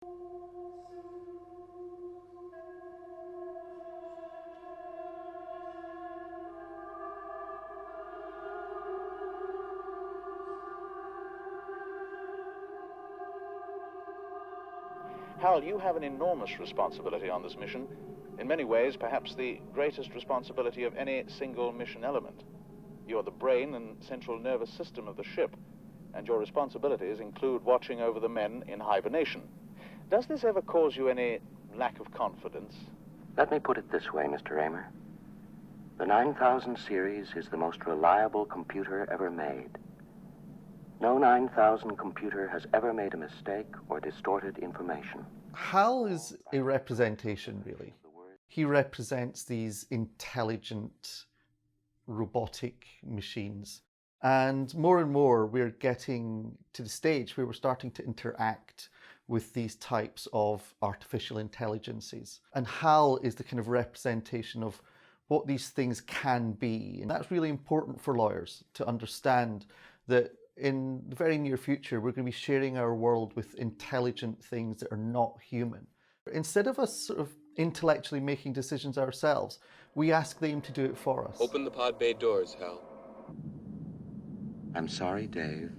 Hal, you have an enormous responsibility on this mission. In many ways, perhaps the greatest responsibility of any single mission element. You're the brain and central nervous system of the ship, and your responsibilities include watching over the men in hibernation. Does this ever cause you any lack of confidence? Let me put it this way, Mr. Raymer. The 9000 series is the most reliable computer ever made. No 9000 computer has ever made a mistake or distorted information. Hal is a representation, really. He represents these intelligent robotic machines. And more, we're getting to the stage where we're starting to interact with these types of artificial intelligences. And HAL is the kind of representation of what these things can be. And that's really important for lawyers to understand that in the very near future, we're going to be sharing our world with intelligent things that are not human. Instead of us sort of intellectually making decisions ourselves, we ask them to do it for us. Open the pod bay doors, Hal. I'm sorry, Dave.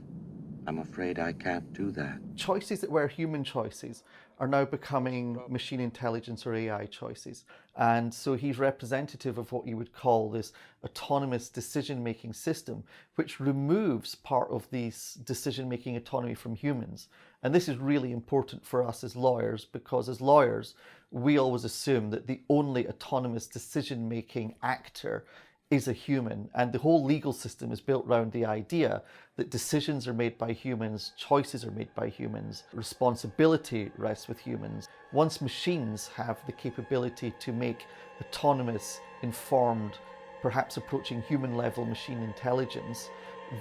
I'm afraid I can't do that. Choices that were human choices are now becoming machine intelligence or AI choices. And so he's representative of what you would call this autonomous decision-making system, which removes part of this decision-making autonomy from humans. And this is really important for us as lawyers, because as lawyers, we always assume that the only autonomous decision-making actor is a human, and the whole legal system is built around the idea that decisions are made by humans, choices are made by humans, responsibility rests with humans. Once machines have the capability to make autonomous, informed, perhaps approaching human level machine intelligence,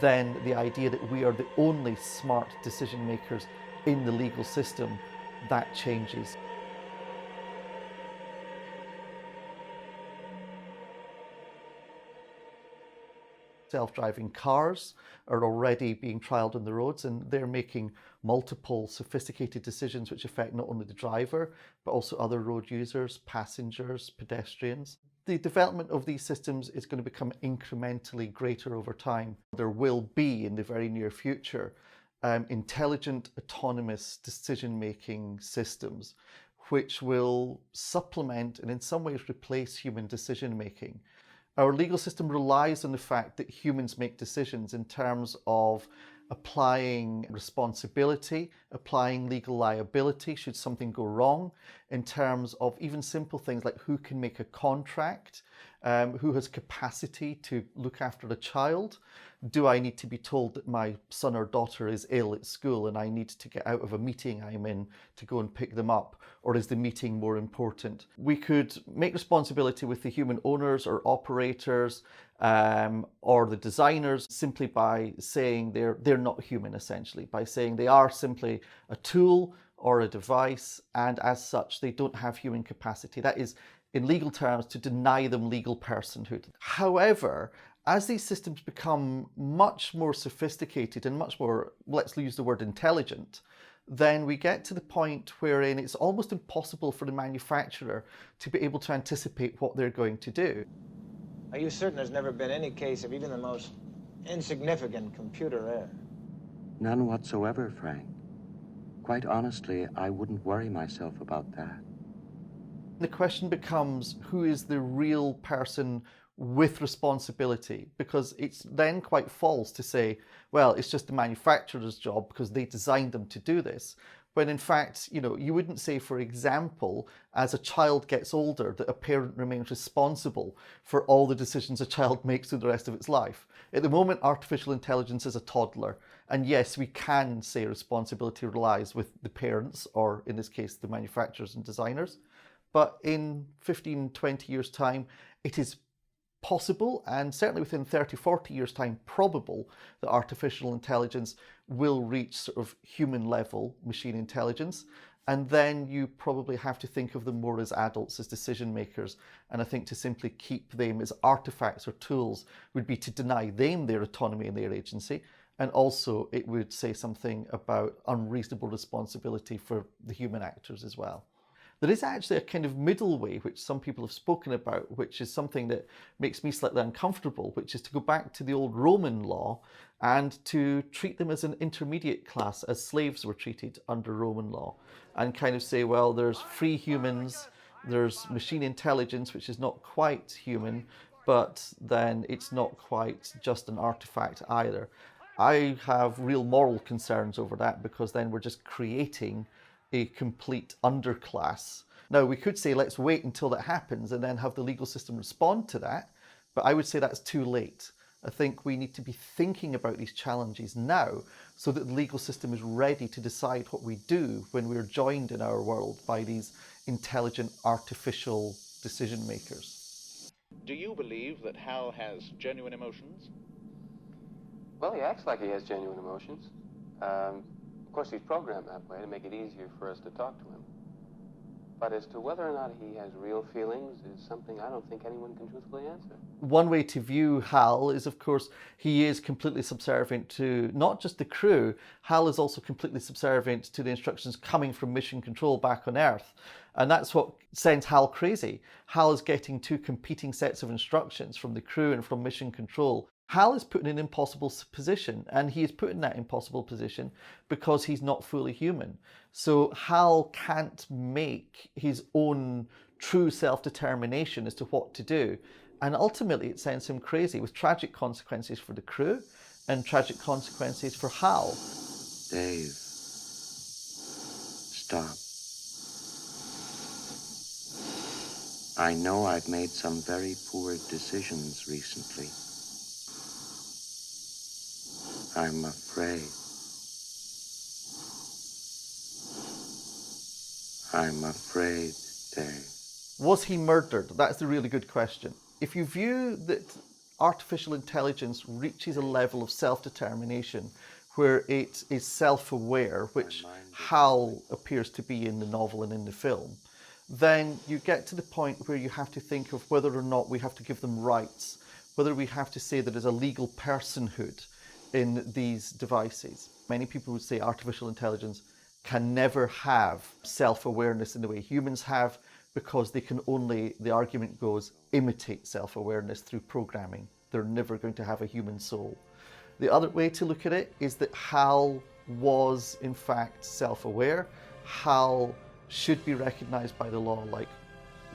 then the idea that we are the only smart decision makers in the legal system, that changes. Self-driving cars are already being trialled on the roads, and they're making multiple sophisticated decisions which affect not only the driver, but also other road users, passengers, pedestrians. The development of these systems is going to become incrementally greater over time. There will be, in the very near future, intelligent, autonomous decision-making systems which will supplement and in some ways replace human decision-making. Our legal system relies on the fact that humans make decisions in terms of applying responsibility, applying legal liability should something go wrong, in terms of even simple things like who can make a contract, who has capacity to look after a child. Do I need to be told that my son or daughter is ill at school and I need to get out of a meeting I'm in to go and pick them up? Or is the meeting more important? We could make responsibility with the human owners or operators or the designers simply by saying they're not human, essentially, by saying they are simply a tool or a device, and as such they don't have human capacity. That is, in legal terms, to deny them legal personhood. However, as these systems become much more sophisticated and much more, let's use the word intelligent, then we get to the point wherein it's almost impossible for the manufacturer to be able to anticipate what they're going to do. Are you certain there's never been any case of even the most insignificant computer error? None whatsoever, Frank. Quite honestly, I wouldn't worry myself about that. The question becomes, who is the real person with responsibility? Because it's then quite false to say, well, it's just the manufacturer's job because they designed them to do this. When in fact, you wouldn't say, for example, as a child gets older, that a parent remains responsible for all the decisions a child makes through the rest of its life. At the moment, artificial intelligence is a toddler. And yes, we can say responsibility relies with the parents, or in this case, the manufacturers and designers. But in 15, 20 years' time, it is possible, and certainly within 30, 40 years' time, probable, that artificial intelligence will reach sort of human-level machine intelligence. And then you probably have to think of them more as adults, as decision makers. And I think to simply keep them as artifacts or tools would be to deny them their autonomy and their agency. And also it would say something about unreasonable responsibility for the human actors as well. There is actually a kind of middle way, which some people have spoken about, which is something that makes me slightly uncomfortable, which is to go back to the old Roman law and to treat them as an intermediate class, as slaves were treated under Roman law, and kind of say, well, there's free humans, there's machine intelligence, which is not quite human, but then it's not quite just an artifact either. I have real moral concerns over that, because then we're just creating a complete underclass. Now, we could say, let's wait until that happens and then have the legal system respond to that, but I would say that's too late. I think we need to be thinking about these challenges now so that the legal system is ready to decide what we do when we're joined in our world by these intelligent artificial decision makers. Do you believe that Hal has genuine emotions? Well, he acts like he has genuine emotions. Of course, he's programmed that way to make it easier for us to talk to him. But as to whether or not he has real feelings is something I don't think anyone can truthfully answer. One way to view Hal is, of course, he is completely subservient to not just the crew. Hal is also completely subservient to the instructions coming from Mission Control back on Earth. And that's what sends Hal crazy. Hal is getting two competing sets of instructions from the crew and from Mission Control. Hal is put in an impossible position, and he is put in that impossible position because he's not fully human. So Hal can't make his own true self-determination as to what to do. And ultimately it sends him crazy, with tragic consequences for the crew and tragic consequences for Hal. Dave, stop. I know I've made some very poor decisions recently. I'm afraid. I'm afraid, Dave. Was he murdered? That's the really good question. If you view that artificial intelligence reaches a level of self-determination where it is self-aware, which Hal appears to be in the novel and in the film, then you get to the point where you have to think of whether or not we have to give them rights, whether we have to say there is a legal personhood in these devices. Many people would say artificial intelligence can never have self-awareness in the way humans have, because they can only, the argument goes, imitate self-awareness through programming. They're never going to have a human soul. The other way to look at it is that Hal was in fact self-aware. Hal should be recognized by the law like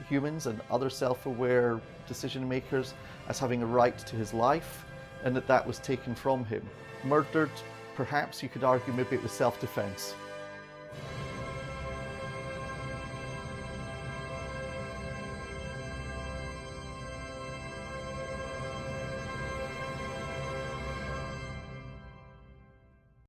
humans and other self-aware decision makers as having a right to his life, and that was taken from him. Murdered, perhaps you could argue maybe it was self-defense.